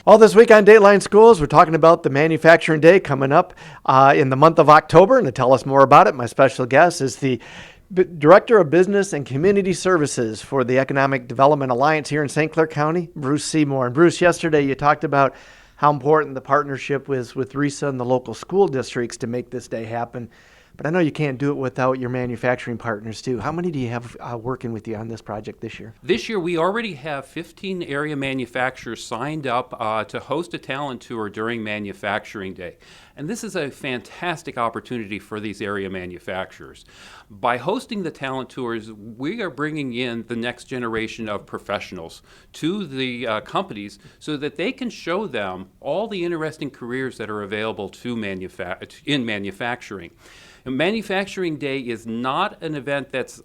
All this week on Dateline Schools, we're talking about the Manufacturing Day coming up in the month of October. And to tell us more about it, my special guest is the Director of Business and Community Services for the Economic Development Alliance here in St. Clair County, Bruce Seymore. And Bruce, yesterday you talked about how important the partnership was with RESA and the local school districts to make this day happen. But I know you can't do it without your manufacturing partners too. How many do you have working with you on this project this year? This year we already have 15 area manufacturers signed up to host a talent tour during Manufacturing Day. And this is a fantastic opportunity for these area manufacturers. By hosting the talent tours, we are bringing in the next generation of professionals to the companies so that they can show them all the interesting careers that are available to in manufacturing. And Manufacturing Day is not an event that's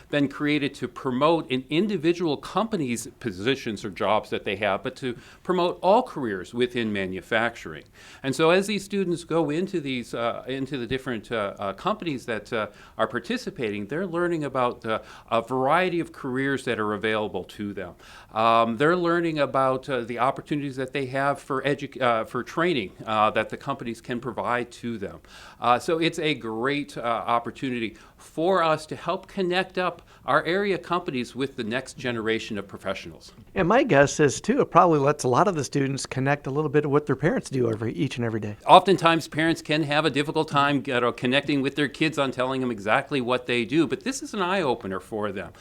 been created to promote an individual company's positions or jobs that they have, but to promote all careers within manufacturing. And so as these students go into these into the different companies that are participating, they're learning about a variety of careers that are available to them. They're learning about the opportunities that they have for training that the companies can provide to them. So it's a great opportunity for us to help connect up our area companies with the next generation of professionals. And my guess is, too, it probably lets a lot of the students connect a little bit of what their parents do each and every day. Oftentimes, parents can have a difficult time connecting with their kids on telling them exactly what they do, but this is an eye-opener for them.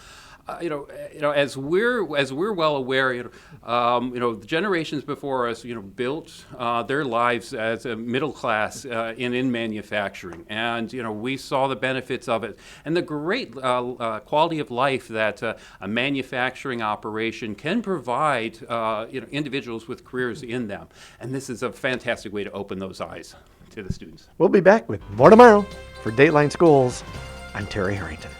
As we're well aware, the generations before us, built their lives as a middle class in manufacturing, and we saw the benefits of it and the great quality of life that a manufacturing operation can provide, individuals with careers in them. And this is a fantastic way to open those eyes to the students. We'll be back with more tomorrow. For Dateline Schools, I'm Terry Harrington.